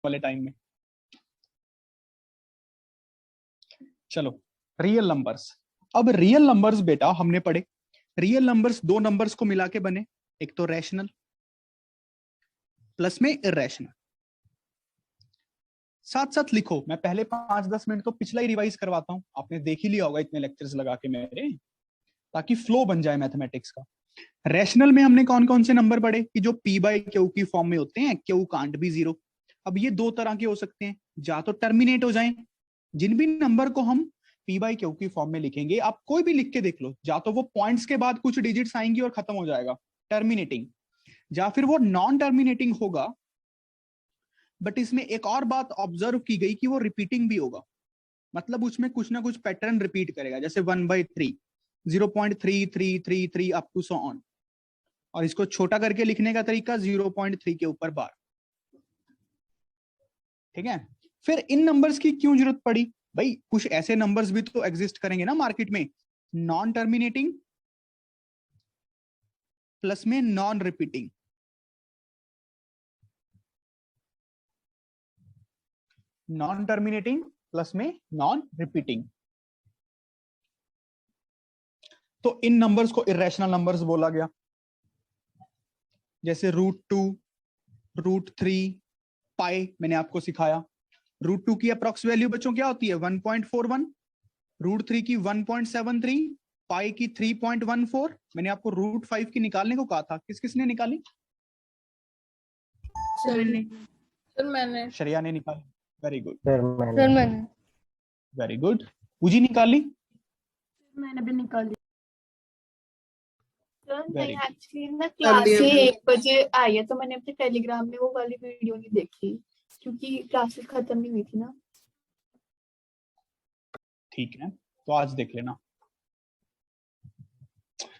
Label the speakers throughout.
Speaker 1: वाले टाइम में। चलो रियल नंबर्स। अब रियल नंबर्स बेटा हमने पढ़े, रियल नंबर्स दो नंबर्स को मिला के बने, एक तो रैशनल प्लस में इरेशनल। साथ साथ लिखो, मैं पहले 5-10 मिनट तो पिछला ही रिवाइज करवाता हूं, आपने देख ही लिया होगा इतने लेक्चर्स लगा के मेरे, ताकि फ्लो बन जाए मैथमेटिक्स का। रैशनल में हमने कौन कौन से नंबर पढ़े कि जो p बाई क्यू की फॉर्म में होते हैं, क्यू कांट बी जीरो। अब ये दो तरह के हो सकते हैं, या तो टर्मिनेट हो जाएं, जिन भी नंबर को हम p बाई क्यू की फॉर्म में लिखेंगे, आप कोई भी लिख के देख लो, या तो वो पॉइंट्स के बाद कुछ डिजिट्स आएंगी और खत्म हो जाएगा, टर्मिनेटिंग, या फिर वो नॉन टर्मिनेटिंग होगा, बट इसमें एक और बात ऑब्जर्व की गई कि वो रिपीटिंग भी होगा, मतलब उसमें कुछ ना कुछ पैटर्न रिपीट करेगा, जैसे 1/3, 0.3333 अप टू सो ऑन। और इसको छोटा करके लिखने का तरीका 0.3 के ऊपर बार। ठीक है, फिर इन नंबर्स की क्यों जरूरत पड़ी भाई? कुछ ऐसे नंबर्स भी तो एग्जिस्ट करेंगे ना मार्केट में, नॉन टर्मिनेटिंग प्लस में non repeating. Non terminating plus में नॉन रिपीटिंग। तो इन नंबर्स को इरेशनल नंबर्स बोला गया, जैसे √2, √3, पाई मैंने आपको सिखाया। √2 की अप्रॉक्स वैल्यू बच्चों क्या होती है? 1.41, √3 की 1.73, पाई की 3.14। मैंने आपको √5 की निकालने को कहा था, किस किसने निकाली?
Speaker 2: सर मैंने।
Speaker 1: श्रेया ने निकाली, वेरी गुड।
Speaker 3: सर मैंने।
Speaker 1: Very good. पूजी निकाली?
Speaker 2: मैंने भी निकाल दी सर। नहीं,
Speaker 1: good.
Speaker 2: एक्चुअली ना क्लास से 1 बजे आई है, तो मैंने अपने टेलीग्राम में वो वाली वीडियो नहीं देखी क्योंकि क्लासेस खत्म नहीं हुई थी ना।
Speaker 1: ठीक है, तो आज देख लेना।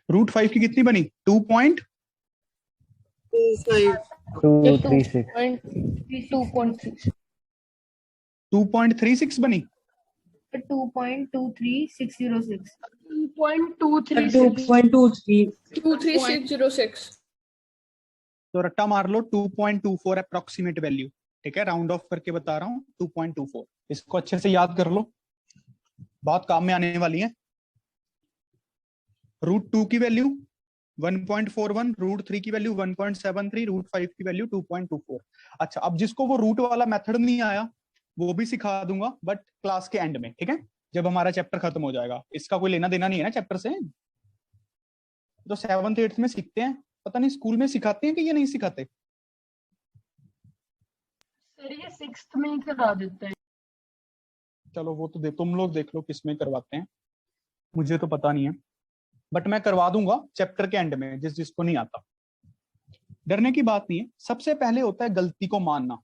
Speaker 1: √5 की कितनी बनी? 2.26 बनी।
Speaker 2: 2.23606
Speaker 1: तो रट्टा मार लो 2.24 अप्रोक्सीमेट वैल्यू। ठीक है, राउंड ऑफ करके बता रहा हूँ 2.24। इसको अच्छे से याद कर लो, बहुत काम में आने वाली है। √2 की वैल्यू 1.41, √3 की वैल्यू 1.73, √5 की वैल्यू 2.24। अच्छा, अब जिसको वो रूट वाला मेथड नहीं आया वो भी सिखा दूंगा, बट क्लास के एंड में। ठीक है, जब हमारा चैप्टर खत्म हो जाएगा। इसका कोई लेना देना नहीं है ना चैप्टर से, तो 7th 8th में सीखते हैं, पता नहीं स्कूल में सिखाते हैं कि ये नहीं सिखाते।
Speaker 2: सर ये 6th में ही करा देते हैं।
Speaker 1: चलो वो तो तुम लोग देख लो किस में करवाते हैं, मुझे तो पता नहीं है, बट मैं करवा दूंगा चैप्टर के एंड में जिसको नहीं आता। डरने की बात नहीं है। सबसे पहले होता है गलती को मानना,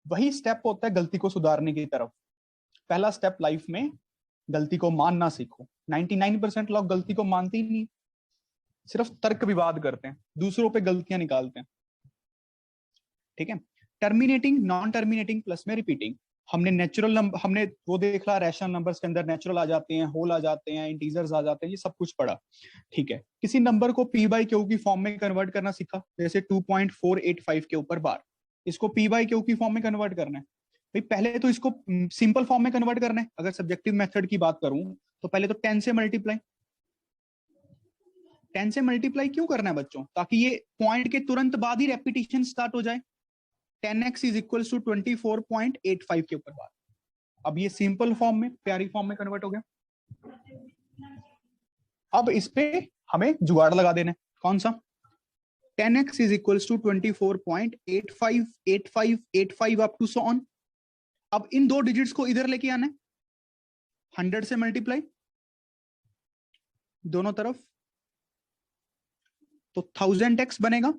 Speaker 1: वही स्टेप होता है गलती को सुधारने की तरफ। पहला स्टेप लाइफ में गलती को मानना सीखो। 99% लोग गलती को मानते ही नहीं, सिर्फ तर्क विवाद करते हैं, दूसरों पे गलतियां निकालते हैं। ठीक है, टर्मिनेटिंग, नॉन टर्मिनेटिंग प्लस में रिपीटिंग। हमने नेचुरल नंबर, हमने वो देख रहा, रैशनल नंबर्स के अंदर नेचुरल आ जाते हैं, होल आ जाते हैं, इंटीजर्स आ जाते हैं, ये सब कुछ पढ़ा। ठीक है, किसी नंबर को p बाई क्यू की फॉर्म में कन्वर्ट करना सीखा, जैसे 2.485 के ऊपर बार। इसको p बाई क्यू की फॉर्म में कन्वर्ट करना है भाई, पहले तो इसको सिंपल फॉर्म में कन्वर्ट करना है। अगर सब्जेक्टिव मेथड की बात करूं तो पहले तो 10 से मल्टीप्लाई। 10 से मल्टीप्लाई क्यों करना है बच्चों? ताकि ये पॉइंट के तुरंत बाद ही रेपिटेशन स्टार्ट हो जाए। 10x इज इक्वल टू 24.85 के ऊपर बार। अब ये सिंपल फॉर्म में, प्यारी फॉर्म में कन्वर्ट हो गया। अब इस पे हमें जुगाड़ लगा देना है। कौन सा? 10x is equal to 24.858585 up to so on. अब इन दो डिजिट्स को इधर लेके आना है, 100 से मल्टीप्लाई दोनों तरफ, तो 1000x बनेगा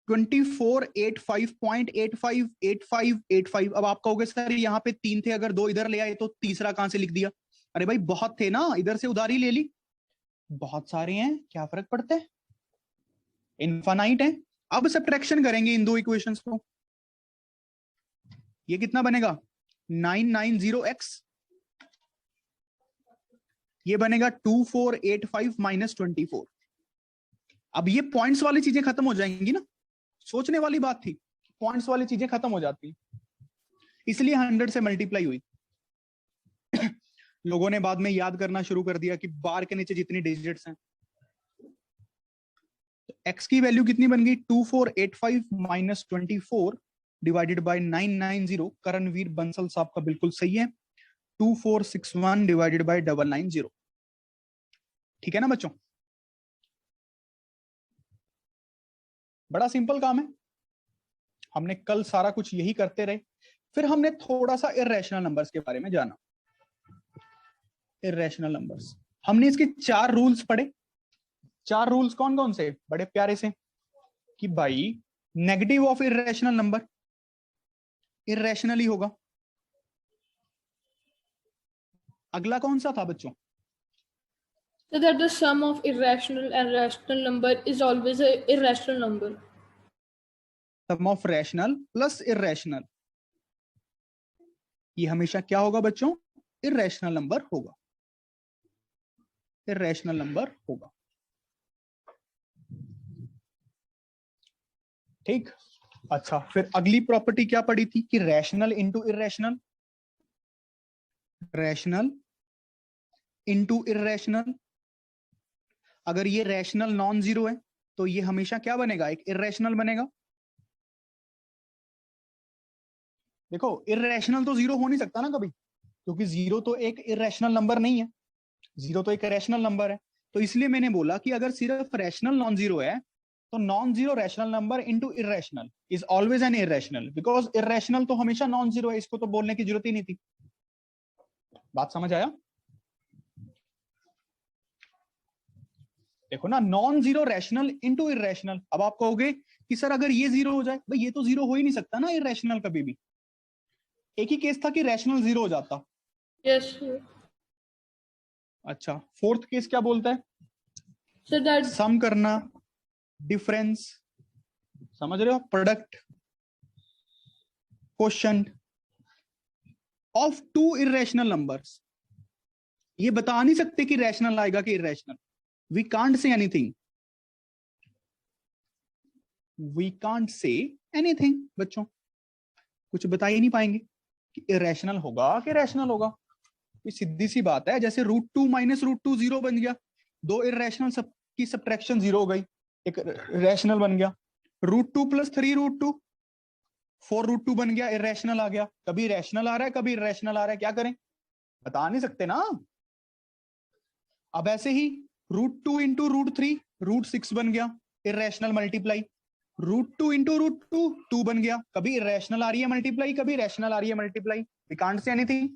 Speaker 1: 2485.858585। अब आप कहोगे सर यहाँ पे 3 थे, अगर 2 इधर ले आए तो तीसरा कहां से लिख दिया? अरे भाई बहुत थे ना, इधर से उधारी ले ली। बहुत सारे हैं, क्या फर्क पड़ता है, इनफाइनाइट है। अब सब्ट्रैक्शन करेंगे इन दो इक्वेशंस को, ये कितना बनेगा? 990x, ये बनेगा 2485 माइनस 24। अब ये पॉइंट्स वाली चीजें खत्म हो जाएंगी ना। सोचने वाली बात थी, पॉइंट्स वाली चीजें खत्म हो जाती हैं, इसलिए 100 से मल्टीप्लाई हुई। लोगों ने बाद में याद करना शुरू कर दिया कि बार के नीचे जितनी डिजिट्स हैं, तो x की वैल्यू कितनी बन गई 2485 minus 24 divided by 990। Karanveer Bansal साहब का बिल्कुल सही है, 2461 डिवाइडेड बाय 990। ठीक है ना बच्चों, बड़ा सिंपल काम है। हमने कल सारा कुछ यही करते रहे, फिर हमने थोड़ा सा इर्रेशनल नंबर्स के बारे में जाना। इर्रेशनल नंबर्स, हमने इसके 4 रूल्स पढ़े। 4 रूल्स कौन कौन से, बड़े प्यारे से, कि भाई negative of irrational number irrational ही होगा। अगला कौन सा था बच्चों,
Speaker 3: So that the sum of irrational and rational number is always an irrational number.
Speaker 1: Sum of rational plus irrational, ये हमेशा क्या होगा बच्चों, इर्रेशनल नंबर होगा, इर्रेशनल नंबर होगा। ठीक, अच्छा, फिर अगली प्रॉपर्टी क्या पड़ी थी कि rational into irrational, rational into irrational. अगर ये रैशनल नॉन जीरो है तो ये हमेशा क्या बनेगा, एक इर्रेशनल बनेगा। देखो इर्रेशनल तो जीरो हो नहीं सकता ना कभी, क्योंकि जीरो तो एक इर्रेशनल नंबर नहीं है, जीरो तो एक रैशनल नंबर है। तो इसलिए मैंने बोला कि अगर सिर्फ रैशनल नॉन जीरो है तो non zero rational number into irrational is always an irrational, because irrational तो हमेशा नॉन जीरो है, इसको तो बोलने की जरूरत ही नहीं थी। बात समझ आया? देखो ना, non zero rational into irrational. अब आप कहोगे कि सर अगर ये जीरो हो जाए, भाई ये तो जीरो हो ही नहीं सकता ना इर्रेशनल कभी भी। एक ही केस था कि रैशनल जीरो हो जाता।
Speaker 3: Yes, sir.
Speaker 1: अच्छा, फोर्थ केस क्या बोलता है,
Speaker 3: So that
Speaker 1: सम करना, डिफरेंस, समझ रहे हो, product, quotient of two irrational numbers. ये बता नहीं सकते कि रैशनल आएगा कि irrational, we can't say anything, we can't say anything बच्चों, कुछ बता ही नहीं पाएंगे कि इर्रेशनल होगा कि रैशनल होगा। ये सीधी सी बात है, जैसे √2 माइनस √2 जीरो बन गया, दो इर्रेशनल सब की सब्ट्रैक्शन जीरो हो गई, एक रैशनल बन गया। √2 प्लस 3√2 4√2 बन गया, इर्रेशनल आ गया। कभी रैशनल आ रहा है कभी इर्रेशनल आ रहा है, क्या करें, बता नहीं सकते ना। अब ऐसे ही √2 इंटू √3 √6 बन गया, इर्रेशनल मल्टीप्लाई। √2 इंटू √2 2 बन गया, कभी इर्रेशनल आ रही है मल्टीप्लाई कभी रैशनल आ रही है multiply, we can't say anything.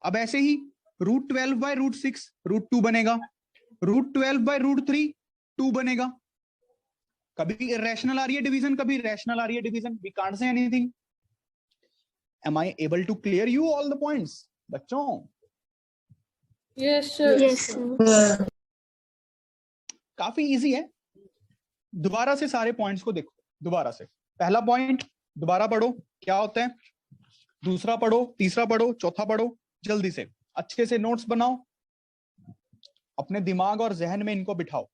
Speaker 1: अब ऐसे ही √12 बाय √6 √2 बनेगा, √12 बाय √3 2 बनेगा, कभी इर्रेशनल आ रही है डिवीजन कभी रैशनल आ रही है division, we can't say anything. Am I able to clear you all the points बच्चों?
Speaker 3: yes, sir.
Speaker 2: Yes, sir.
Speaker 1: काफी इजी है। दोबारा से सारे पॉइंट्स को देखो, दोबारा से। पहला पॉइंट दोबारा पढ़ो क्या होता है, दूसरा पढ़ो, तीसरा पढ़ो, चौथा पढ़ो, जल्दी से अच्छे से नोट्स बनाओ, अपने दिमाग और जहन में इनको बिठाओ।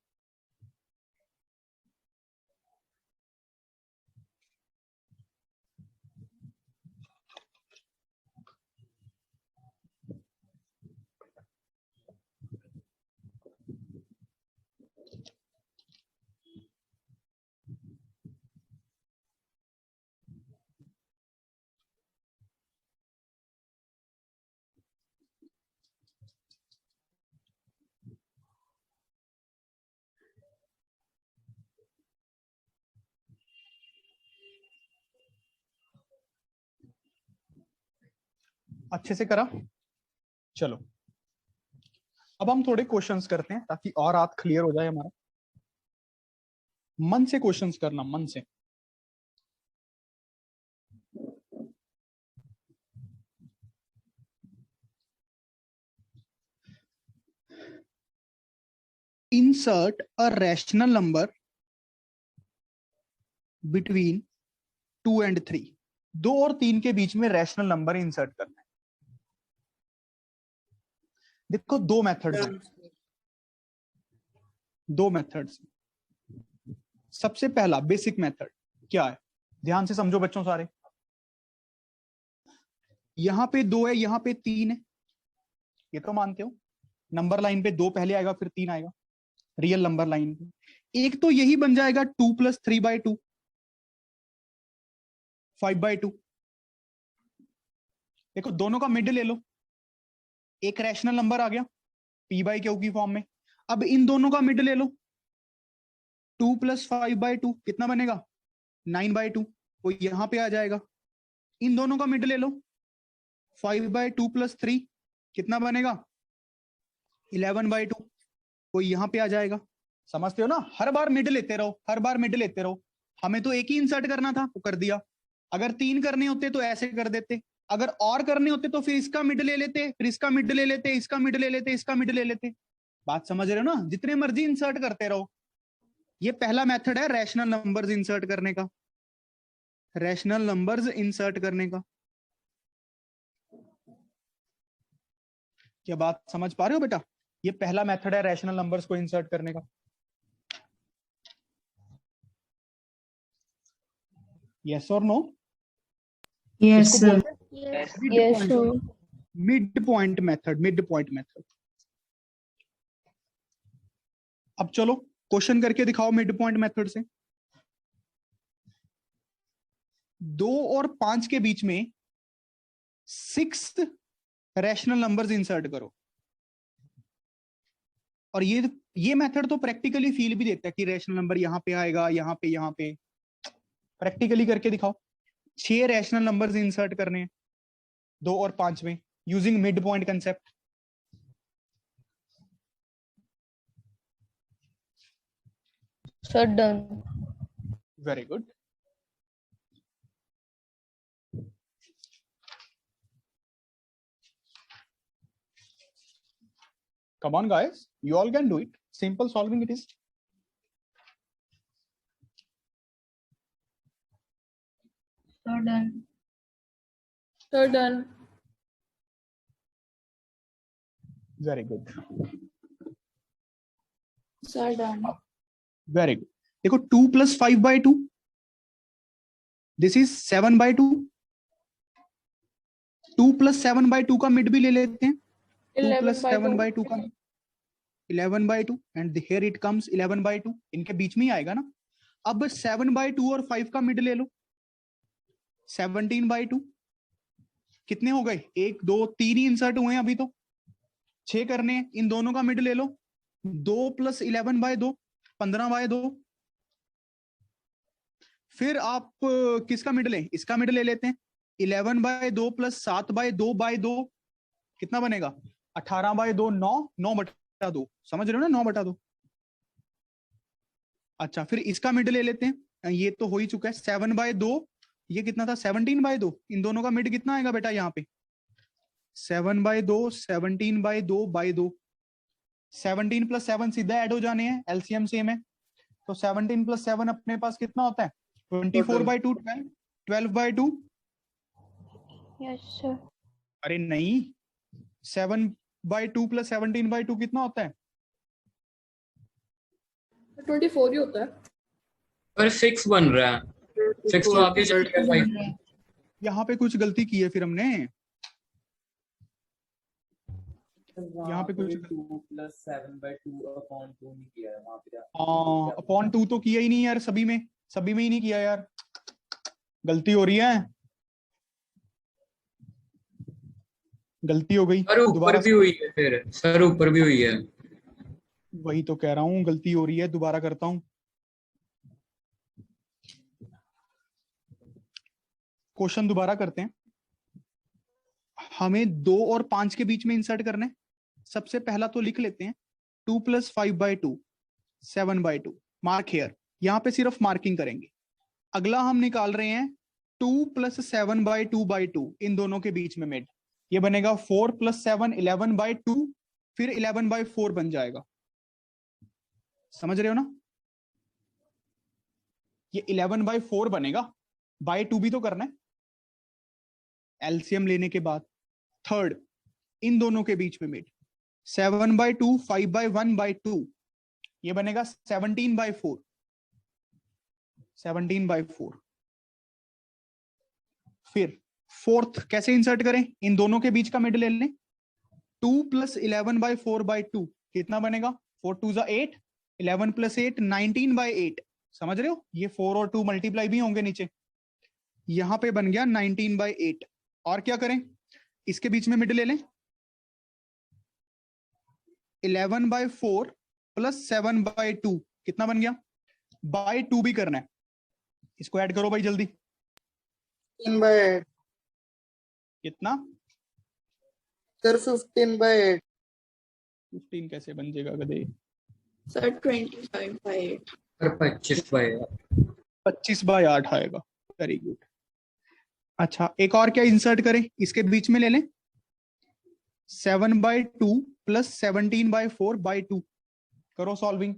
Speaker 1: अच्छे से करा, चलो अब हम थोड़े क्वेश्चंस करते हैं ताकि और रात क्लियर हो जाए हमारा। मन से क्वेश्चंस करना, मन से। Insert a rational number between 2 and 3, 2 और 3 के बीच में रैशनल नंबर इंसर्ट करना है। देखो दो मेथड्स हैं, दो मेथड्स। सबसे पहला बेसिक मेथड क्या है, ध्यान से समझो बच्चों सारे, यहाँ पे 2 है, यहाँ पे 3 है, ये तो मानते हो। नंबर लाइन पे 2 पहले आएगा फिर 3 आएगा, रियल नंबर लाइन पे। एक तो यही बन जाएगा 2 + 3/2, 5/2। देखो दोनों का मिड ले लो, एक रैशनल नंबर आ गया p/q की फॉर्म में। अब इन दोनों का मिड ले लो, 2 + 5/2 कितना बनेगा, 9/2, वो यहां पे आ जाएगा। इन दोनों का मिड ले लो, 5/2 + 3 कितना बनेगा, 11/2, वो यहां पे आ जाएगा। समझते हो ना, हर बार मिड लेते रहो, हर बार मिड लेते रहो। हमें तो एक ही इंसर्ट करना था, वो कर दिया। अगर 3 करने होते तो ऐसे कर देते, अगर और करने होते तो फिर इसका मिड ले लेते, फिर इसका मिड ले लेते, इसका मिड ले लेते, इसका मिड ले लेते। बात समझ रहे हो ना, जितने मर्जी इंसर्ट करते रहो। ये पहला मेथड है रैशनल नंबर्स इंसर्ट करने का, रैशनल नंबर्स इंसर्ट करने का। क्या बात समझ पा रहे हो बेटा, ये पहला मेथड है रैशनल नंबर्स को इंसर्ट करने का। यस और no?
Speaker 4: Yes, sir.
Speaker 3: Yes.
Speaker 1: Mid point method, mid point method. अब चलो क्वेश्चन करके दिखाओ मिड पॉइंट मेथड से। 2 और 5 के बीच में 6 रैशनल नंबर्स इंसर्ट करो। और ये मेथड तो प्रैक्टिकली फील भी देता है कि रैशनल नंबर यहाँ पे आएगा, यहाँ पे। प्रैक्टिकली करके दिखाओ। 6 रैशनल नंबर्स इंसर्ट करने हैं 2 और 5 में using mid point concept.
Speaker 3: Sir, done.
Speaker 1: Very good. Come on guys, you all can do it. Simple solving it is.
Speaker 2: So done.
Speaker 3: Sir, done.
Speaker 1: Very good.
Speaker 2: So done.
Speaker 1: Very good. देखो 2 + 5/2, this is 7/2। 2 + 7/2 का mid भी ले लेते हैं। 2 + 7/2 का 11/2 and here it comes 11/2, इनके बीच में ही आएगा ना। अब 7/2 और 5 का मिड ले लो, 17/2। कितने हो गए, 1 2 3 ही इंसर्ट हुए हैं अभी तो, 6 करने हैं। इन दोनों का मिड ले लो, 2 + 11/2, 15/2। फिर आप किसका मिड लें, इसका मिड ले लेते हैं। 11/2 + 7/2/2 कितना बनेगा, 18/2, 9, 9/2। समझ रहे हो ना, 9/2। अच्छा फिर इसका मिड ले लेते हैं, ये तो हो ही चुका है। 7/2, ये कितना था, 17/2। इन दोनों का मिड कितना आएगा बेटा यहाँ पे, 7/2, 17/2/2। 17 + 7 सीधा ऐड हो जाने हैं, एलसीएम सेम है। तो 17 + 7 अपने पास कितना होता है, 24/2, 12/2।
Speaker 3: Yes, sir.
Speaker 1: अरे नहीं, 7/2 + 17/2 कितना होता है,
Speaker 3: 24 ही होता है।
Speaker 4: पर 6 बन रहा है, 6 तो आगे चल गया 5।
Speaker 1: यहाँ पे कुछ गलती की है फिर हमने, यहाँ पे कुछ
Speaker 5: 2 + 7/2 अपॉन 2 नहीं किया है वहां पे।
Speaker 1: अपॉन 2 तो किया ही नहीं यार, सभी में ही नहीं किया यार, गलती हो रही है, गलती हो गई।
Speaker 4: सर ऊपर भी हुई है, फिर सर ऊपर भी हुई है।
Speaker 1: वही तो कह रहा हूँ, गलती हो रही है, दोबारा करता हूँ। क्वेश्चन दोबारा करते हैं। हमें 2 और 5 के बीच में इंसर्ट करना है। सबसे पहला तो लिख लेते हैं 2 + 5/2, 7/2। मार्क हेयर, यहाँ पे सिर्फ मार्किंग करेंगे। अगला हम निकाल रहे हैं 2 + 7/2/2, इन दोनों के बीच में मिड। ये बनेगा 4 + 7, 11/2, फिर 11/4 बन जाएगा। समझ रहे हो ना, ये 11/4 बनेगा, बाय 2 भी तो करना है एलसीएम लेने के बाद। थर्ड, इन दोनों के बीच में मिड, 7/2, 5/1/2, ये बनेगा 17/4, 17/4। फिर फोर्थ कैसे इंसर्ट करें, इन दोनों के बीच का मिड ले लें, 2 + 11/4/2 कितना बनेगा, 4 2 = 8, 11 + 8 19/8, समझ रहे हो, ये 4 और 2 मल्टीप्लाई भी होंगे नीचे, यहां पे बन गया 19/8। और क्या करें, इसके बीच में मिड ले लें, 11/4 + 7/2 कितना बन गया, बाय 2 भी करना है, इसको ऐड करो भाई जल्दी,
Speaker 6: 15/8
Speaker 1: कितना,
Speaker 6: सर 15/8
Speaker 1: 15 कैसे बन जाएगा गधे,
Speaker 2: सर 25/8।
Speaker 4: और 25/8
Speaker 1: 25/8 आएगा, वेरी गुड। अच्छा एक और क्या इंसर्ट करें, इसके बीच में ले लें 7/2 + 17/4/2, करो सॉल्विंग,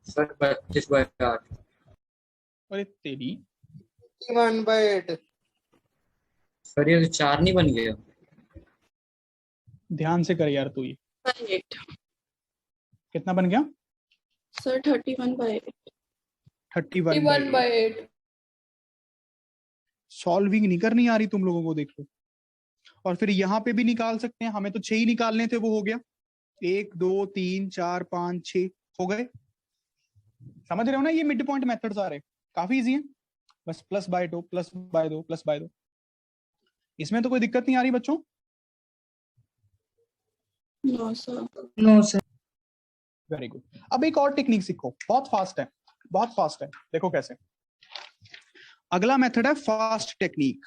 Speaker 4: सर 25/8
Speaker 1: अरे तेरी,
Speaker 6: 21/8
Speaker 4: सर ये 4 नहीं बन गया,
Speaker 1: ध्यान से कर यार तू, ये
Speaker 2: 8
Speaker 1: कितना बन गया,
Speaker 2: सर 31/8।
Speaker 1: 31/8।
Speaker 3: 1/8
Speaker 1: सॉल्विंग नहीं करनी आ रही तुम लोगों को, देख लो। और फिर यहाँ पे भी निकाल सकते हैं, हमें तो 6 ही निकालने थे, वो हो गया 1 2 3 4 5 6 हो गए, समझ रहे हो ना, ये मिड पॉइंट मेथड्स आ रहे हैं, काफी इजी है, बस +/2 +/2 +/2, इसमें तो कोई दिक्कत नहीं आ रही बच्चों।
Speaker 2: No sir.
Speaker 6: No sir
Speaker 1: very good. अब एक और टेक्निक सीखो, बहुत फास्ट है, बहुत फास्ट है, देखो कैसे। अगला मेथड है फास्ट टेक्निक,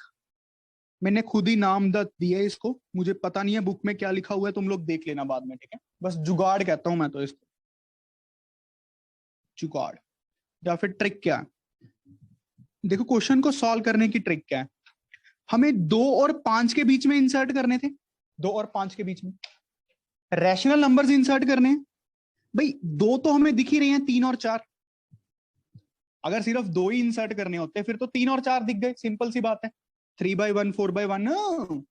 Speaker 1: मैंने खुद ही नाम दिया है इसको, मुझे पता नहीं है बुक में क्या लिखा हुआ है, तुम लोग देख लेना बाद में, ठीक है, बस जुगाड़ कहता हूं मैं तो इसको, जुगाड़ या फिर ट्रिक क्या है। देखो क्वेश्चन को सॉल्व करने की ट्रिक क्या है, हमें 2 और 5 के बीच में इंसर्ट करने थे, 2 और 5 के बीच में रैशनल नंबर्स इंसर्ट करने हैं, भाई 2 तो हमें दिख ही रहे हैं, 3 और 4, अगर सिर्फ 2 ही इंसर्ट करने होते फिर तो 3 और 4 दिख गए, सिंपल सी बात है, 3/1 4/1।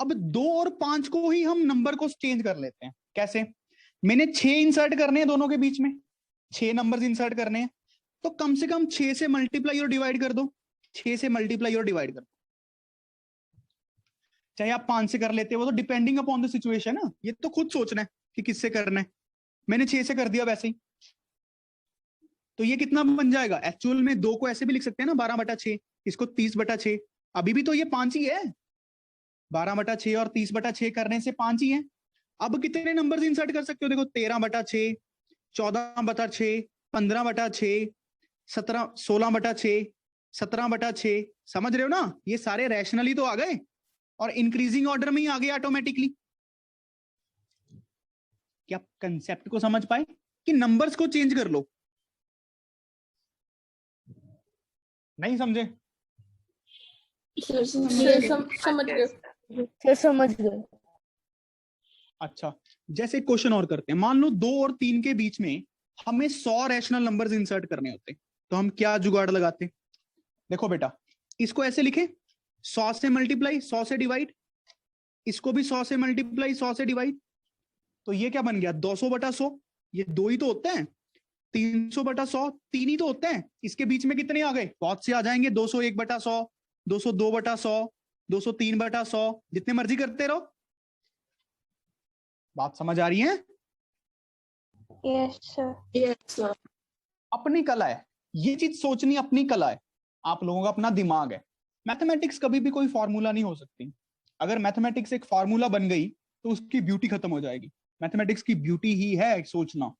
Speaker 1: अब 2 और 5 को ही हम नंबर को चेंज कर लेते हैं, कैसे, मैंने 6 इंसर्ट करने हैं दोनों के बीच में, 6 नंबर्स इंसर्ट करने हैं, तो कम से कम 6 से मल्टीप्लाई और डिवाइड कर दो, 6 से मल्टीप्लाई और डिवाइड कर दो, चाहे आप 5 से कर लेते हो, वो तो डिपेंडिंग अपॉन द सिचुएशन है, ये तो खुद सोचना है कि किससे करना है, मैंने 6 से कर दिया वैसे ही, तो ये कितना बन जाएगा, एक्चुअल में 2 को ऐसे भी लिख सकते हैं ना, 12/6, इसको 30/6, अभी भी तो ये 5 ही है, 12/6 और 30/6 करने से 5 ही है। अब कितने नंबर्स इंसर्ट कर सकते हो, देखो 13/6, 14/6, 15/6, 16/6, 17/6, समझ रहे हो ना, ये सारे रैशनली तो आ गए और इंक्रीजिंग ऑर्डर में ही आ गए ऑटोमेटिकली। क्या कंसेप्ट को समझ पाए कि नंबर्स को चेंज कर लो, नहीं समझे,
Speaker 2: सर
Speaker 3: समझ गए।
Speaker 7: सर समझ गए।
Speaker 1: अच्छा जैसे क्वेश्चन और करते हैं, मान लो 2 और 3 के बीच में हमें 100 रैशनल नंबर्स इंसर्ट करने होते, तो हम क्या जुगाड़ लगाते, देखो बेटा इसको ऐसे लिखे, 100 से मल्टीप्लाई 100 से डिवाइड, इसको भी 100 से मल्टीप्लाई 100 से डिवाइड, तो ये क्या बन गया 200/100, ये 2 ही तो होते हैं, 300/100 3 ही तो होते हैं, इसके बीच में कितने आ गए, बहुत से आ जाएंगे, 201/100, 202/100, 203/100, जितने मर्जी करते रहो, बात समझ आ रही है,
Speaker 7: यस सर।
Speaker 2: Yes sir.
Speaker 1: अपनी कला है, ये चीज सोचनी अपनी कला है, आप लोगों का अपना दिमाग है, मैथमेटिक्स कभी भी कोई फॉर्मूला नहीं हो सकती, अगर मैथमेटिक्स एक फॉर्मूला बन गई तो उसकी ब्यूटी खत्म हो जाएगी, मैथमेटिक्स की ब्यूटी ही है सोचना,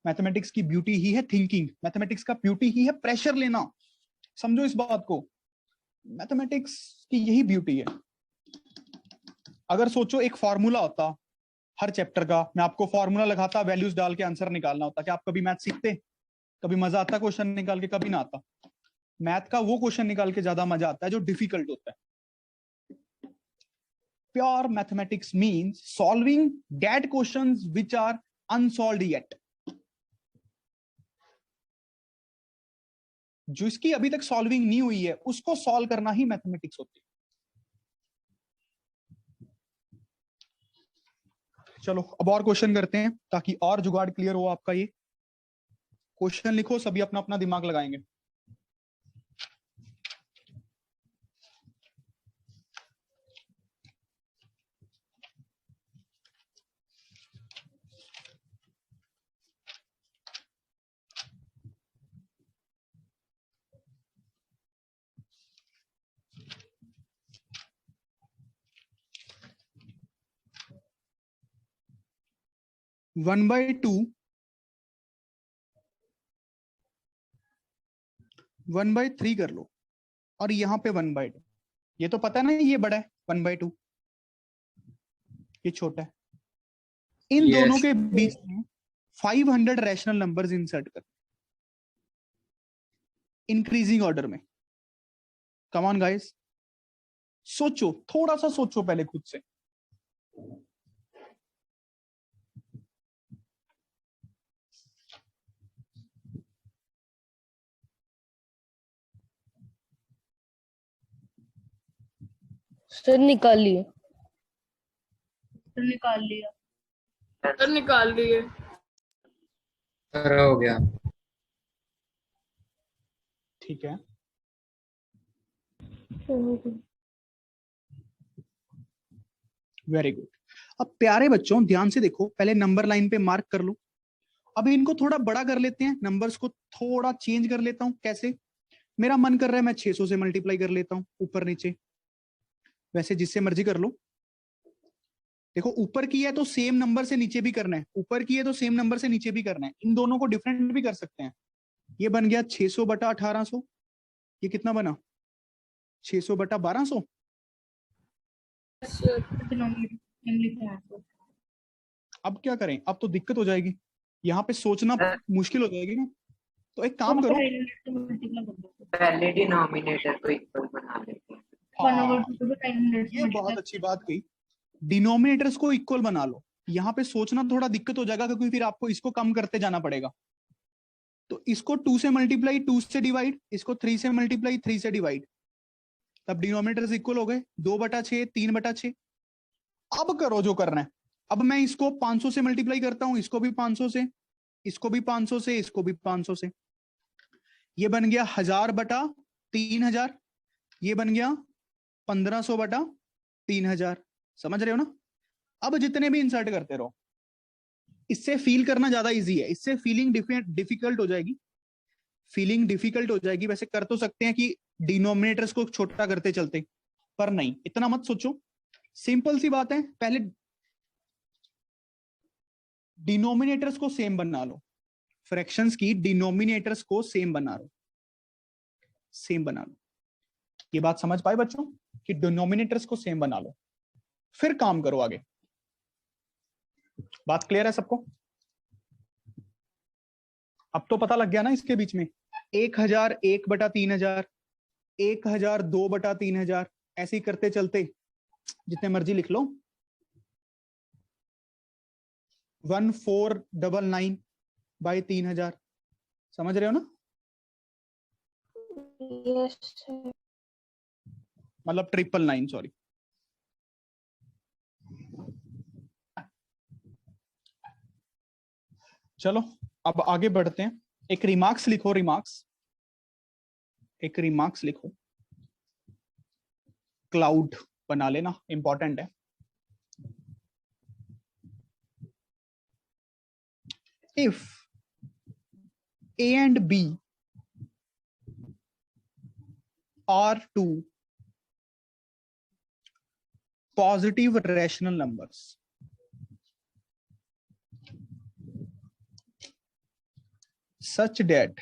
Speaker 1: मैथमेटिक्स की ब्यूटी ही है थिंकिंग, मैथमेटिक्स का ब्यूटी ही है प्रेशर लेना, समझो इस बात को, मैथमेटिक्स की यही ब्यूटी है। अगर सोचो एक फॉर्मूला होता हर चैप्टर का, मैं आपको फॉर्मूला लगाता, वैल्यूज डाल के आंसर निकालना होता, क्या आप कभी मैथ सीखते, कभी मजा आता क्वेश्चन निकाल के, कभी ना आता, मैथ का वो क्वेश्चन निकाल के ज्यादा मजा आता है जो डिफिकल्ट होता है। Pure mathematics means solving that questions which are unsolved yet. जो इसकी अभी तक सॉल्विंग नहीं हुई है उसको सॉल्व करना ही मैथमेटिक्स होती है। चलो अब और क्वेश्चन करते हैं ताकि और जुगाड़ क्लियर हो आपका ये। क्वेश्चन लिखो, सभी अपना अपना दिमाग लगाएंगे। वन बाई टू, 1/3 कर लो, और यहाँ पे 1/2। ये तो पता है ना, ये बड़ा है 1/2, ये छोटा है। इन
Speaker 4: Yes.
Speaker 1: दोनों के बीच में 500 रैशनल नंबर्स इंसर्ट कर, इंक्रीजिंग ऑर्डर में। कम ऑन गाइस, सोचो, थोड़ा सा सोचो पहले खुद से।
Speaker 7: सर निकाल लिए।
Speaker 3: निकाल लिए।
Speaker 4: सारा हो गया।
Speaker 1: ठीक है, वेरी गुड। अब प्यारे बच्चों ध्यान से देखो, पहले नंबर लाइन पे मार्क कर लो। अब इनको थोड़ा बड़ा कर लेते हैं, नंबर्स को थोड़ा चेंज कर लेता हूं। कैसे? मेरा मन कर रहा है मैं 600 से मल्टीप्लाई कर लेता हूं, ऊपर नीचे, वैसे जिससे मर्जी कर लो। देखो, ऊपर की है तो सेम नंबर से नीचे भी करना है, ऊपर की है तो सेम नंबर से नीचे भी करना है। इन दोनों को डिफरेंट भी कर सकते हैं। ये बन गया 600 बटा 1800। ये कितना बना? 600 बटा 1200। अब क्या करें? अब तो दिक्कत हो जाएगी, यहाँ पे सोचना मुश्किल हो जाएगी ना। तो एक काम करो,
Speaker 8: पहले डिनोमिनेटर को इक्वल बना लेते हैं।
Speaker 1: ये बहुत अच्छी बात कही, डिनोमिनेटर्स को इक्वल बना लो। यहाँ पे सोचना थोड़ा दिक्कत हो जाएगा, क्योंकि फिर आपको इसको कम करते जाना पड़ेगा। तो इसको 2 से मल्टीप्लाई, 2 से डिवाइड, इसको 3 से मल्टीप्लाई, 3 से डिवाइड, तब डिनोमिनेटर्स इक्वल हो गए। 2/6, 3/6। अब करो जो करना है। अब मैं इसको 500 से मल्टीप्लाई करता हूं, इसको भी 500 से, इसको भी 500 से, इसको भी 500 से। ये बन गया 1000 बटा 3000। ये बन गया 1500 बटा 3000। समझ रहे हो ना? अब जितने भी इंसर्ट करते रहो। इससे फील करना ज्यादा इजी है, इससे फीलिंग डिफिकल्ट हो जाएगी। फीलिंग डिफिकल्ट हो जाएगी। वैसे कर तो सकते हैं कि डिनोमिनेटर्स को छोटा करते चलते, पर नहीं, इतना मत सोचो। सिंपल सी बात है, पहले डिनोमिनेटर्स को सेम बना लो। फ्रैक्शंस की डिनोमिनेटर्स को सेम बना लो, सेम बना लो। ये बात समझ पाए बच्चों कि डिनोमिनेटर्स को सेम बना लो, फिर काम करो आगे। बात क्लियर है सबको? अब तो पता लग गया ना इसके बीच में 1000 1/3000, 1000 2/3000, ऐसे ही करते चलते जितने मर्जी लिख लो। 1499/3000। समझ रहे हो ना?
Speaker 7: Yes sir.
Speaker 1: मतलब 999, सॉरी। चलो अब आगे बढ़ते हैं। एक रिमार्क्स लिखो, एक रिमार्क्स लिखो। क्लाउड बना लेना, इंपॉर्टेंट है। If A and B are two positive rational numbers, such that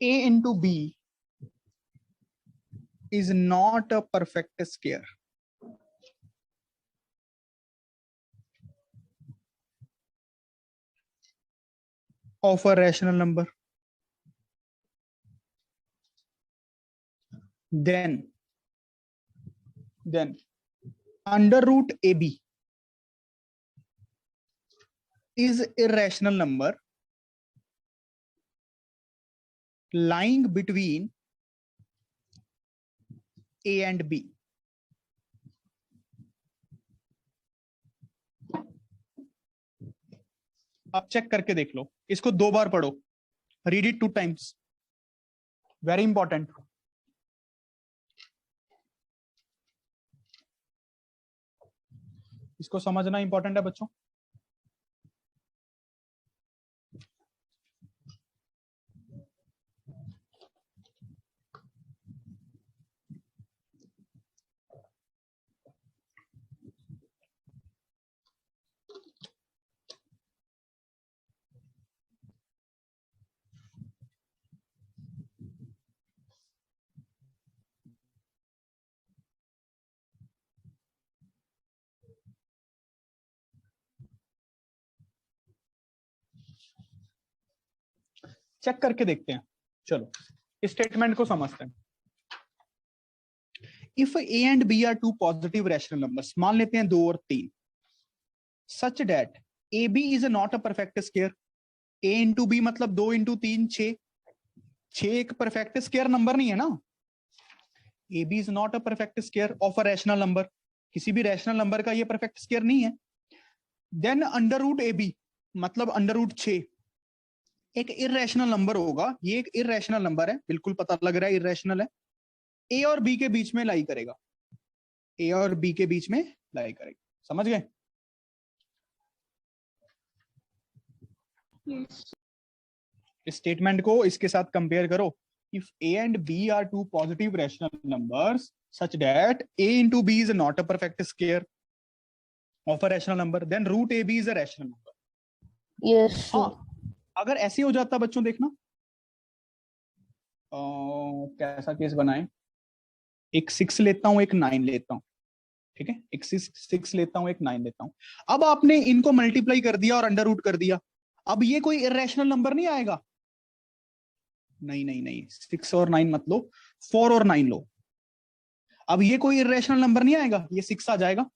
Speaker 1: A into B is not a perfect square, of a rational number, then under root AB is a rational number lying between A and B. अब check करके देख लो, इसको 2 बार पढ़ो। Read it 2 times, very important. इसको समझना important है बच्चों। Check करके देखते हैं। चलो इस स्टेटमेंट को समझते हैं। If A and B are two positive rational numbers, मान लेते हैं 2 और 3, such that A B is not a perfect square. A into B मतलब 2 इंटू 3 6। 6 एक परफेक्ट स्क्वायर नंबर नहीं है ना। A B is not a perfect square of a rational number, किसी भी रैशनल नंबर का ये परफेक्ट स्क्वायर नहीं है। Then under root A B मतलब अंडर रूट 6 एक इरेशनल नंबर होगा। ये एक इरेशनल नंबर है, बिल्कुल पता लग रहा है इरेशनल है। ए और बी के बीच में लाई करेगा, ए और बी के बीच में लाई करेगा। समझ गए? इस स्टेटमेंट को इसके साथ कंपेयर करो। If A and B are two positive rational numbers such that A into B is not a perfect square of a rational number, then root A B is a rational number.
Speaker 7: Yes
Speaker 1: हाँ, अगर ऐसे हो जाता बच्चों, देखना कैसा case बनाए। एक 6 लेता हूं, एक 9 लेता हूं, ठीक है। एक 6 लेता हूं, एक 9 लेता हूं। अब आपने इनको मल्टीप्लाई कर दिया और अंडर रूट कर दिया। अब ये कोई इरेशनल नंबर नहीं आएगा। नहीं नहीं नहीं, 6 और 9 मत लो, 4 और 9 लो। अब ये कोई इरेशनल नंबर नहीं आएगा, ये 6 आ जाएगा।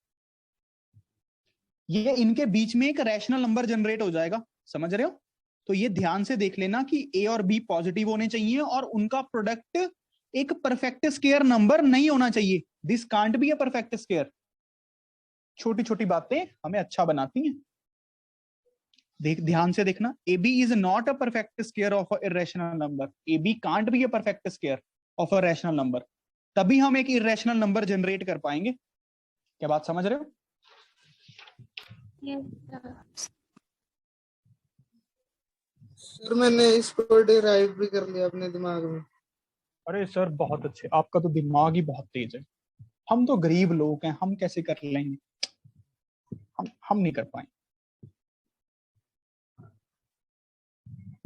Speaker 1: ये इनके बीच में एक रैशनल नंबर जनरेट हो जाएगा। समझ रहे हो? तो ये ध्यान से देख लेना कि ए और बी पॉजिटिव होने चाहिए और उनका प्रोडक्ट एक परफेक्ट स्क्वायर नंबर नहीं होना चाहिए। This can't be a perfect square. छोटी छोटी बातें हमें अच्छा बनाती हैं। ध्यान से देखना, A B is not a perfect square of a irrational number. A B can't be a perfect square of a rational number. तभी हम एक इरेशनल नंबर जनरेट कर पाएंगे। क्या बात समझ रहे हो?
Speaker 6: सर मैंने इसको डिराइव भी कर लिया अपने दिमाग में।
Speaker 1: अरे सर बहुत अच्छे, आपका तो दिमाग ही बहुत तेज है। हम तो गरीब लोग हैं, हम कैसे कर लेंगे? हम नहीं कर पाएंगे।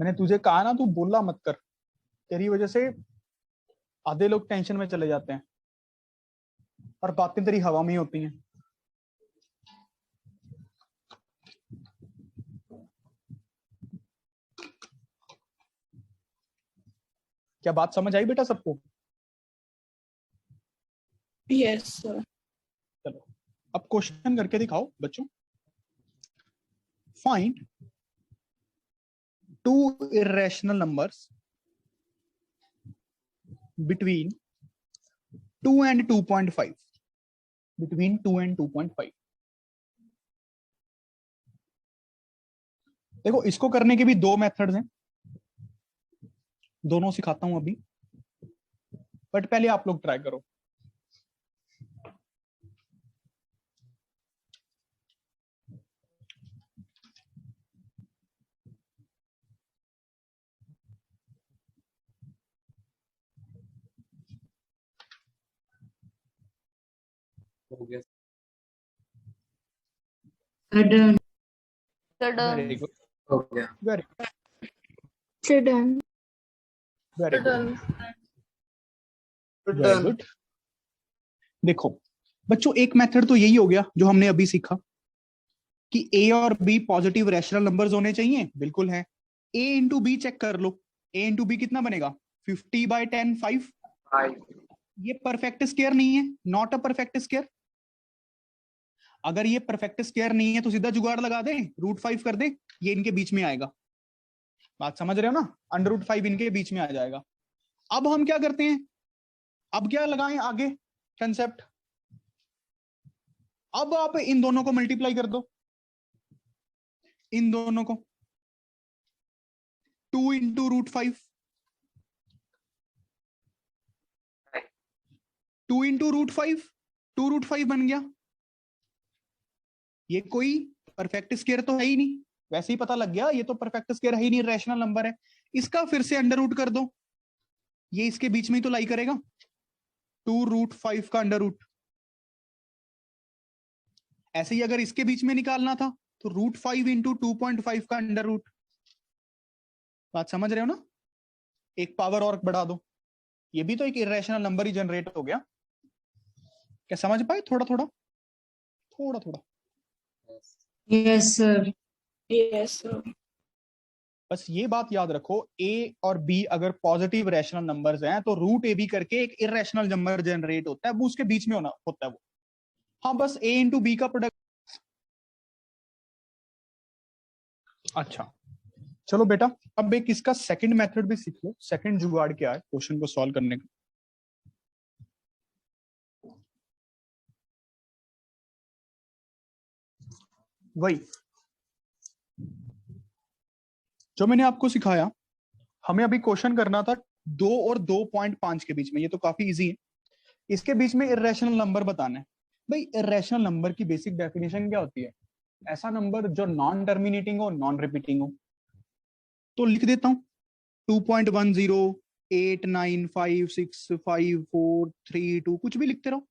Speaker 1: मैंने तुझे कहा ना, तू बोला मत कर। तेरी वजह से आधे लोग टेंशन में चले जाते हैं और बातें तेरी हवा में ही होती हैं। क्या बात समझ आई बेटा सबको?
Speaker 3: Yes, sir.
Speaker 1: चलो अब क्वेश्चन करके दिखाओ बच्चों। Find 2 irrational numbers between 2 and 2.5. Between 2 and 2.5. देखो इसको करने के भी 2 मेथड्स हैं, दोनों सिखाता हूं अभी, बट पहले आप लोग ट्राई करो।
Speaker 5: हो गया।
Speaker 1: वेरी गुड,
Speaker 5: हो गया।
Speaker 1: Very
Speaker 2: Done.
Speaker 1: Very good,
Speaker 3: Done.
Speaker 1: Very
Speaker 6: Done.
Speaker 1: Good. देखो बच्चों, एक मेथड तो यही हो गया जो हमने अभी सीखा कि ए और बी पॉजिटिव रैशनल नंबर्स होने चाहिए। बिल्कुल है। ए इंटू बी चेक कर लो। ए इंटू बी कितना बनेगा? 50/10 5।
Speaker 8: 5.
Speaker 1: ये परफेक्ट स्क्वायर नहीं है, नॉट अ परफेक्ट स्क्वायर। अगर ये परफेक्ट स्क्वायर नहीं है तो सीधा जुगाड़ लगा दे, √5 कर दे, ये इनके बीच में आएगा। बात समझ रहे हो ना? अंडर √5 इनके बीच में आ जाएगा। अब हम क्या करते हैं? अब क्या लगाएं आगे कंसेप्ट? अब आप इन दोनों को मल्टीप्लाई कर दो, इन दोनों को। 2 इंटू √5, 2 इंटू √5, 2√5 बन गया। ये कोई परफेक्ट स्क्वायर तो है ही नहीं, वैसे ही पता लग गया ये तो परफेक्ट स्क्वायर है ही नहीं, रैशनल नंबर है। इसका फिर से अंडर रूट कर दो, ये इसके बीच में ही तो लाई करेगा, 2√5 का अंडर रूट। ऐसे ही अगर इसके बीच में निकालना था तो √5 इंटू 2.5 का अंडर रूट। बात समझ रहे हो ना? एक पावर और बढ़ा दो, ये भी तो एक इरेशनल नंबर ही जनरेट हो गया। क्या समझ पाए? थोड़ा थोड़ा थोड़ा थोड़ा।
Speaker 3: Yes, sir. Yes, sir.
Speaker 1: बस ये बात याद रखो, ए और बी अगर पॉजिटिव रैशनल नंबर्स हैं तो रूट ए बी करके एक इरेशनल नंबर जनरेट होता है, वो उसके बीच में होता है वो। हाँ, बस ए इंटू बी का प्रोडक्ट। अच्छा चलो बेटा, अब एक इसका सेकंड मेथड भी सीख लो। सेकंड जुगाड़ क्या है क्वेश्चन को सॉल्व करने का? वही जो मैंने आपको सिखाया। हमें अभी क्वेश्चन करना था 2 और 2.5 के बीच में, ये तो काफी इजी है। इसके बीच में इरेशनल नंबर बताना है। भाई इरेशनल नंबर की बेसिक डेफिनेशन क्या होती है? ऐसा नंबर जो नॉन टर्मिनेटिंग हो, नॉन रिपीटिंग हो। तो लिख देता हूं 2.10, 8, 9, 5, 6, 5, 4, 3, 2, कुछ भी लिखते रहो,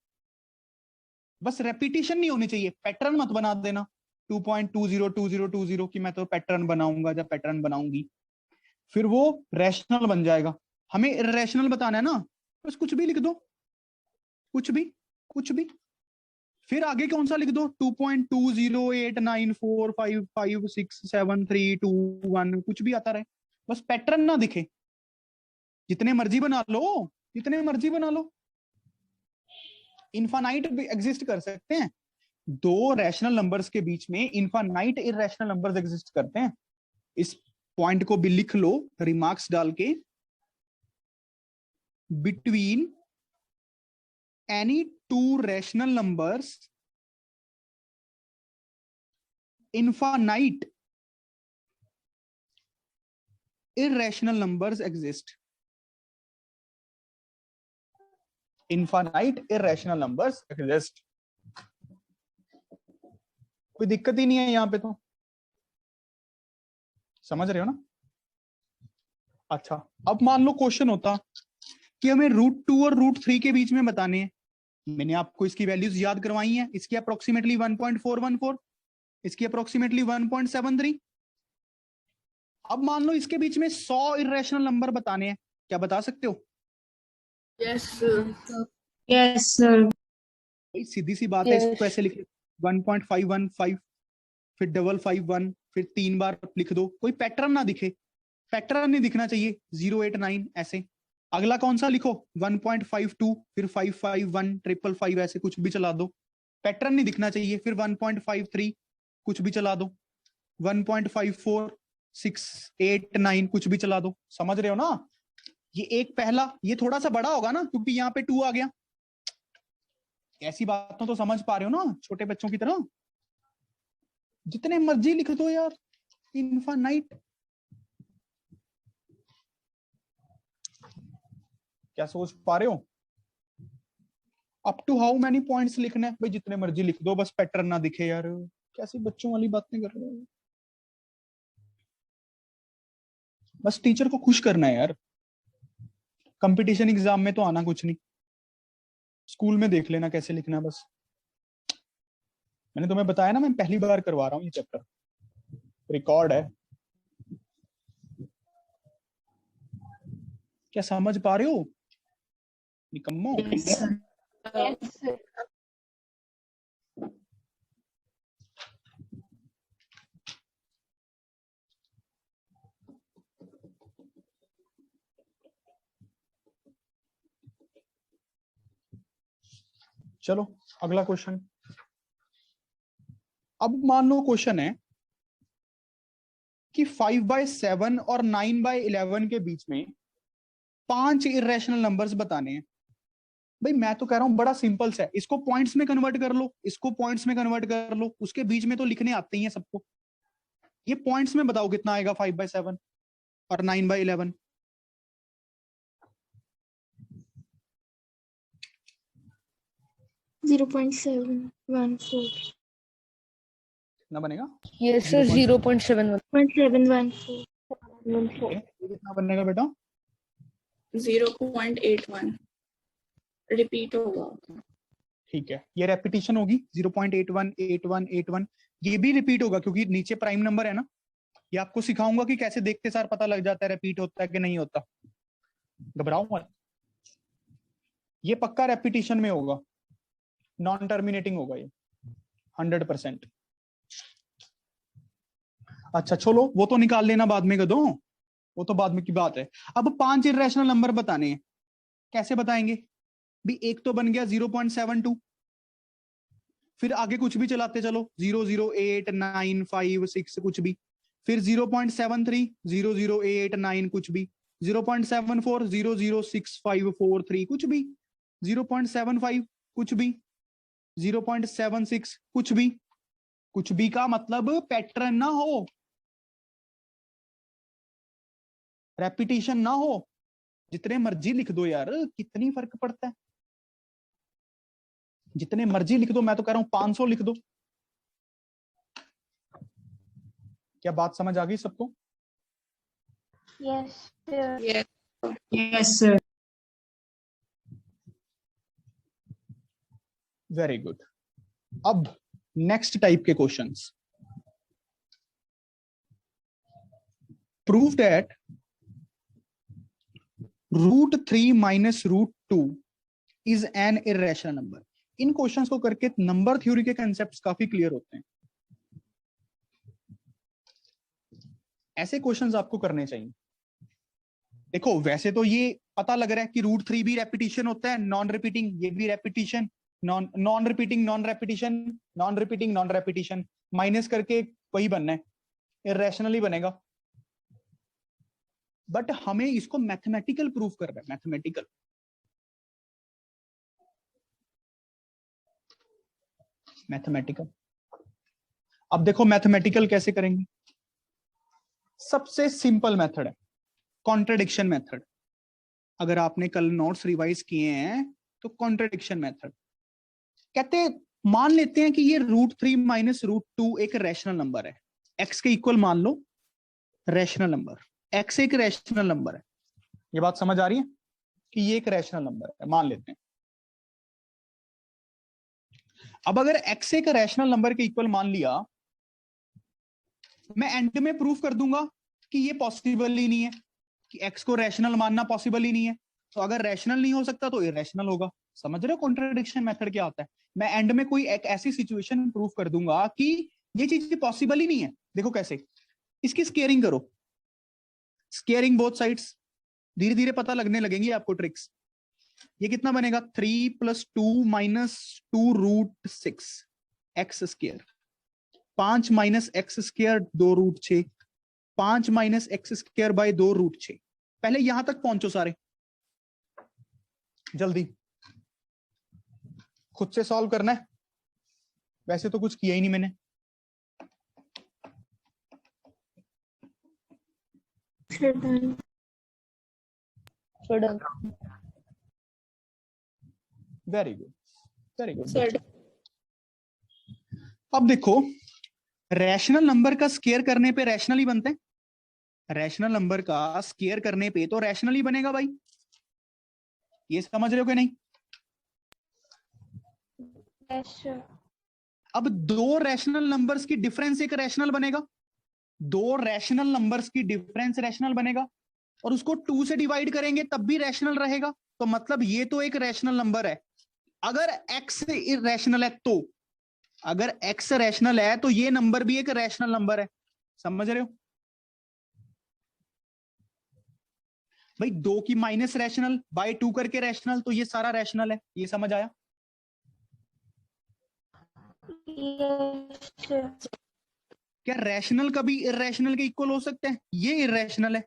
Speaker 1: बस रेपिटेशन नहीं होनी चाहिए। पैटर्न मत बना देना 2.202020 की मैं तो पैटर्न बनाऊंगा जब पैटर्न बनाऊंगी, फिर वो रैशनल बन जाएगा। हमें इरेशनल बताना है ना, बस कुछ भी लिख दो, कुछ भी कुछ भी। फिर आगे कौन सा लिख दो? 2.208945567321, कुछ भी आता रहे, बस पैटर्न ना दिखे। जितने मर्जी बना लो, जितने मर्जी बना लो, इनफाइनाइट भी एग्जिस्ट कर सकते हैं। दो रैशनल नंबर्स के बीच में इनफाइनाइट इरेशनल नंबर्स एग्जिस्ट करते हैं। इस पॉइंट को भी लिख लो रिमार्क्स डाल के, between any two rational numbers infinite irrational numbers exist. Infinite irrational numbers exist. कोई दिक्कत ही नहीं है यहां पे, तो समझ रहे हो ना? अच्छा, अब मान लो क्वेश्चन होता कि हमें √2 और √3 के बीच में बताने हैं। मैंने आपको इसकी वैल्यूज याद करवाई हैं, इसकी अप्रोक्सीमेटली 1.414, इसकी अप्रोक्सीमेटली 1.73। अब मान लो इसके बीच में 100 इरेशनल नंबर बताने हैं, क्या बता सकते हो?
Speaker 3: Yes, sir. Yes, sir.
Speaker 1: सीधी सी बात है, इसको ऐसे लिख 1.515, फिर 551, फिर 3 बार लिख दो, कोई पैटर्न ना दिखे। पैटर्न नहीं दिखना चाहिए, 089 ऐसे। अगला कौन सा लिखो? 1.52, फिर 551, 555 ऐसे कुछ भी चला दो, पैटर्न नहीं दिखना चाहिए। फिर 1.53 कुछ भी चला दो, 1.54, 6, 8, 9 कुछ भी चला दो। समझ रहे हो ना? ये एक पहला, ये थोड़ा सा बड़ा होगा ना क्योंकि यहाँ पे 2 आ गया। ऐसी बातों तो समझ पा रहे हो ना छोटे बच्चों की तरह? जितने मर्जी लिख दो यार, इनफाइनाइट। क्या सोच पा रहे हो? Up to how many points लिखना है? भाई जितने मर्जी लिख दो, बस पैटर्न ना दिखे यार। कैसी बच्चों वाली बातें कर रहे हो? बस टीचर को खुश करना है यार। कंपटीशन एग्जाम में तो आना कुछ नहीं, स्कूल में देख लेना कैसे लिखना है बस। मैंने तुम्हें बताया ना, मैं पहली बार करवा रहा हूँ ये चैप्टर, रिकॉर्ड है। क्या समझ पा रहे हो निकम्मो?
Speaker 3: Yes, sir.
Speaker 2: Yes, sir.
Speaker 1: चलो अगला क्वेश्चन। अब मान लो क्वेश्चन है कि 5/7 और 9/11 के बीच में 5 इरेशनल नंबर्स बताने हैं। भाई मैं तो कह रहा हूं बड़ा सिंपल सा है, इसको पॉइंट्स में कन्वर्ट कर लो, इसको पॉइंट्स में कन्वर्ट कर लो, उसके बीच में तो लिखने आते ही हैं सबको। ये पॉइंट्स में बताओ कितना आएगा 5/7? और 9/11?
Speaker 2: जीरो 0.714
Speaker 1: कितना बनेगा?
Speaker 7: यस सर 0.71
Speaker 2: 0.714
Speaker 1: ये कितना बनेगा बेटा?
Speaker 2: 0.81 रिपीट होगा।
Speaker 1: ठीक है, ये रेपिटेशन होगी 0.81 81 81, ये भी रिपीट होगा क्योंकि नीचे प्राइम नंबर है ना। ये आपको सिखाऊंगा कि कैसे देखते सार पता लग जाता है रिपीट होता है कि नहीं होता, घबराओ मत। ये पक्का रेपिटेशन में होगा, नॉन टर्मिनेटिंग होगा ये 100%। अच्छा चलो वो तो निकाल लेना बाद में गधों, वो तो बाद में की बात है। अब 5 इर्रेशनल नंबर बताने हैं, कैसे बताएंगे भी? एक तो बन गया 0.72, फिर आगे कुछ भी चलाते चलो 0 0 8 9 5 6 कुछ भी, फिर 0.73 0 0 8 9 कुछ भी, 0.74 0 0 6 5 4 3 कुछ भी, 0.75 कुछ भी, 0.76 कुछ भी। कुछ भी का मतलब पैटर्न ना हो, रेपिटेशन ना हो। जितने मर्जी लिख दो यार, कितनी फर्क पड़ता है, जितने मर्जी लिख दो। मैं तो कह रहा हूं 500 लिख दो। क्या बात समझ आ गई सबको?
Speaker 2: Yes
Speaker 8: yes sir.
Speaker 1: Very good. अब नेक्स्ट टाइप के questions. Prove that √3 minus √2 is an irrational number. In questions को करके नंबर थ्योरी के कंसेप्ट्स काफी क्लियर होते हैं। ऐसे क्वेश्चंस आपको करने चाहिए। देखो वैसे तो ये पता लग रहा है कि √3 भी रेपिटेशन होता है, नॉन रिपीटिंग, ये भी repetition, non repeating non repetition, non repeating non repetition, minus करके वही बनना है, इर्रेशनली बनेगा। बट हमें इसको मैथमेटिकल प्रूफ करना है, मैथमेटिकल। मैथमेटिकल अब देखो मैथमेटिकल कैसे करेंगे। सबसे सिंपल मेथड है कॉन्ट्रडिक्शन मेथड। अगर आपने कल नोट्स रिवाइज किए हैं तो कॉन्ट्रडिक्शन मेथड कहते हैं, मान लेते हैं कि ये √3 माइनस √2 एक रैशनल नंबर है, x के इक्वल मान लो, रैशनल नंबर, x एक रैशनल नंबर है। ये बात समझ आ रही है कि ये एक रैशनल नंबर है, मान लेते हैं। अब अगर x एक रैशनल नंबर के इक्वल मान लिया, मैं एंड में प्रूफ कर दूंगा कि ये पॉसिबल ही नहीं है, कि x को रैशनल मानना पॉसिबल ही नहीं है। तो अगर रैशनल नहीं हो सकता तो इरैशनल होगा। समझ रहे हो कॉन्ट्रडिक्शन मेथड क्या होता है? मैं एंड में कोई एक ऐसी सिचुएशन प्रूफ कर दूंगा कि ये चीज पॉसिबल ही नहीं है। देखो कैसे, इसकी स्केयरिंग करो, स्केयरिंग बोथ साइड्स, धीरे धीरे पता लगने लगेंगी आपको ट्रिक्स। ये कितना बनेगा? 3 + 2 - 2√6 x square, 5 - x square 2√6, 5 - x square by 2√6। पहले यहां तक पहुंचो सारे, जल्दी खुद से सॉल्व करना है। वैसे तो कुछ किया ही नहीं मैंने। Very good, very good. अब देखो, रैशनल नंबर का स्केयर करने पे रैशनल ही बनते हैं। रैशनल नंबर का स्केयर करने पे तो रैशनल ही बनेगा भाई। ये समझ रहे हो कि नहीं? अब दो रैशनल नंबर्स की डिफरेंस एक रैशनल बनेगा, दो रैशनल नंबर्स की डिफरेंस रैशनल बनेगा, और उसको 2 से डिवाइड करेंगे तब भी रैशनल रहेगा। तो मतलब ये तो एक रैशनल नंबर है। अगर x इरैशनल है तो, अगर x रैशनल है तो ये नंबर भी एक रैशनल नंबर है। समझ रहे हो भाई? 2 की माइनस रैशनल बाय 2 करके रैशनल, तो ये सारा रैशनल है। ये समझ आया? क्या रैशनल कभी इरैशनल के इक्वल हो सकते हैं? ये इरैशनल है।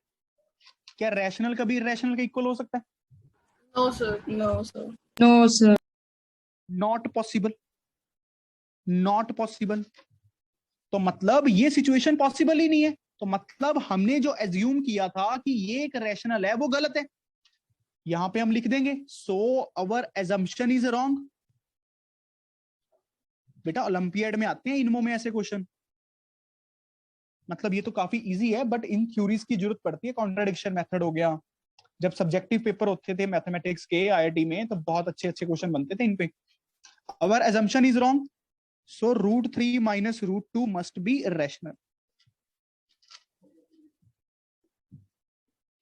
Speaker 1: क्या रैशनल कभी इरैशनल के इक्वल हो सकता है?
Speaker 3: No, sir.
Speaker 2: No sir.
Speaker 8: No sir.
Speaker 1: Not possible, not possible. तो मतलब ये सिचुएशन पॉसिबल ही नहीं है। तो मतलब हमने जो एज्यूम किया था कि ये एक रैशनल है वो गलत है। यहां पे हम लिख देंगे सो अवर एजम्पशन इज रॉन्ग। बेटा ओलंपियाड में आते हैं इनमो में ऐसे क्वेश्चन, मतलब ये तो काफी इजी है, बट इन थ्योरीज की जरूरत पड़ती है। कॉन्ट्राडिक्शन मेथड हो गया, जब सब्जेक्टिव पेपर होते थे मैथमेटिक्स के आईआईटी में तो बहुत अच्छे अच्छे क्वेश्चन बनते थे इन पे। Our assumption is wrong, so √3 - √2 must be irrational.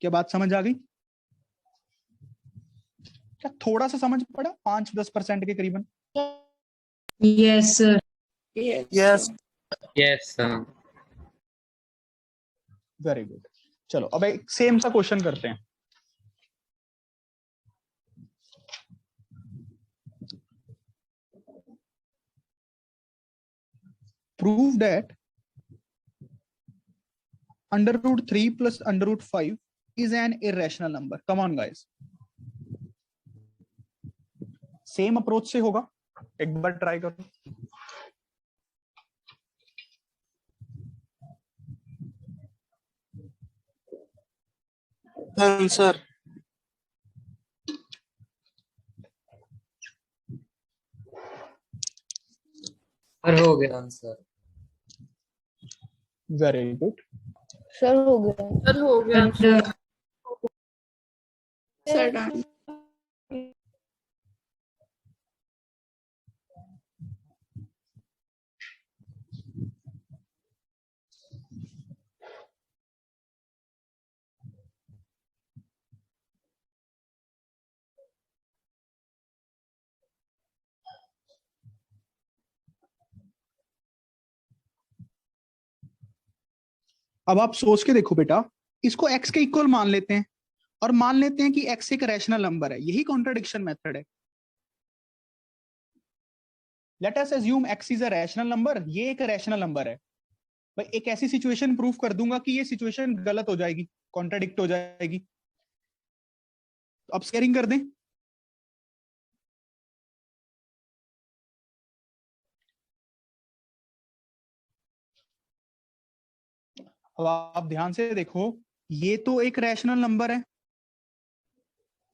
Speaker 1: क्या बात समझ आ गई? क्या थोड़ा सा समझ पड़ा? 5-10% के करीबन।
Speaker 9: Yes, sir.
Speaker 6: Yes
Speaker 4: Yes,
Speaker 1: very good. चलो अब एक सेम सा क्वेश्चन करते हैं। Prove that √3 + √5 is an irrational number. Come on guys, same approach से होगा, एक बार ट्राई करो।
Speaker 6: आंसर
Speaker 5: और हो गया आंसर।
Speaker 1: Very good.
Speaker 7: सर हो गया।
Speaker 3: सर हो गया
Speaker 9: Sir,
Speaker 2: सर डन।
Speaker 1: अब आप सोच के देखो बेटा, इसको x के इक्वल मान लेते हैं और मान लेते हैं कि x एक रैशनल नंबर है। यही कॉन्ट्रडिक्शन मेथड है। Let us assume x is a rational number, ये एक रैशनल नंबर है। भाई एक ऐसी सिचुएशन प्रूफ कर दूंगा कि ये सिचुएशन गलत हो जाएगी, कॉन्ट्रडिक्ट हो जाएगी। तो अब शेयरिंग कर दें। अब आप ध्यान से देखो, ये तो एक रैशनल नंबर है।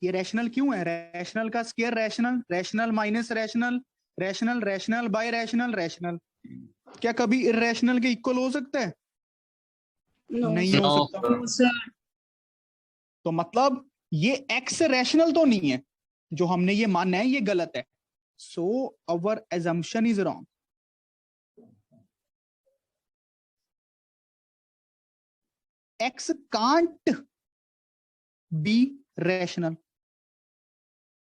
Speaker 1: ये रैशनल क्यों है? रैशनल का square rational, rational minus rational, rational rational bye rational rational. क्या कभी इरैशनल के इक्वल हो सकता है? नहीं हो
Speaker 4: No.
Speaker 1: सकता।
Speaker 9: no, sir.
Speaker 1: तो मतलब ये x रैशनल तो नहीं है, जो हमने ये माना है ये गलत है। So our assumption is wrong. x can't be rational.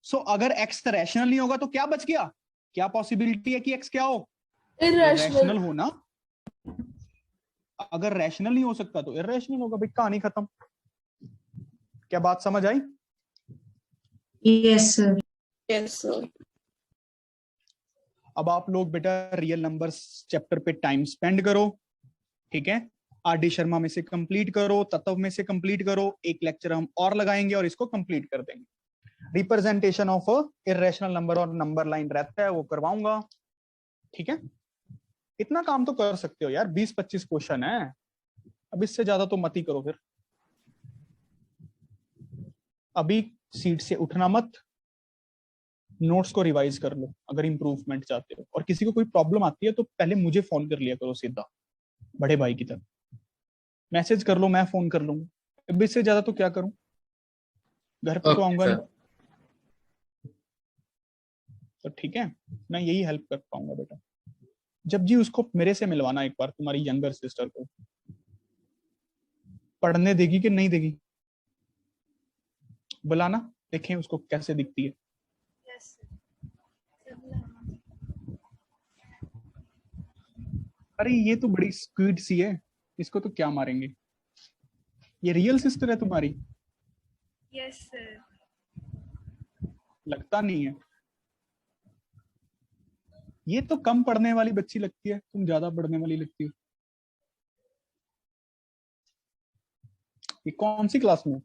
Speaker 1: So अगर x रैशनल नहीं होगा तो क्या बच गया? क्या पॉसिबिलिटी है कि x क्या हो?
Speaker 3: irrational
Speaker 1: रैशनल हो ना। अगर रैशनल नहीं हो सकता तो इरैशनल होगा। भाई कहानी खत्म। क्या बात समझ आई?
Speaker 9: Yes, sir.
Speaker 2: Yes sir.
Speaker 1: अब आप लोग बेटा रियल नंबर्स चैप्टर पे टाइम स्पेंड करो, ठीक है? आर.डी. शर्मा में से कंप्लीट करो, तत्व में से कंप्लीट करो। एक लेक्चर हम और लगाएंगे और इसको कंप्लीट कर देंगे। रिप्रेजेंटेशन ऑफ इरेशनल नंबर और नंबर लाइन रहता है वो करवाऊंगा, ठीक है? इतना काम तो कर सकते हो यार, 20-25 क्वेश्चन है। अब इससे ज्यादा तो मत ही करो फिर। अभी सीट से उठना मत, नोट्स को रिवाइज कर लो अगर इंप्रूवमेंट चाहते हो। और किसी को कोई प्रॉब्लम आती है तो पहले मुझे फोन कर लिया करो सीधा, बड़े भाई की तरह। मैसेज कर लो, मैं फोन कर लूंगा। अब इससे ज्यादा तो क्या करूं, घर पे तो
Speaker 4: Okay,
Speaker 1: आऊंगा
Speaker 4: sir.
Speaker 1: नहीं। तो ठीक है, मैं यही हेल्प कर पाऊंगा बेटा। जब जी उसको मेरे से मिलवाना एक बार, तुम्हारी यंगर सिस्टर को। पढ़ने देगी कि नहीं देगी? बुलाना, देखें उसको कैसे दिखती है। अरे ये तो बड़ी स्क्वीड सी है, इसको तो क्या मारेंगे। ये रियल सिस्टर है तुम्हारी?
Speaker 3: yes sir
Speaker 1: लगता नहीं है। ये तो कम पढ़ने वाली बच्ची लगती है, तुम ज्यादा पढ़ने वाली लगती हो। ये कौन सी क्लास में?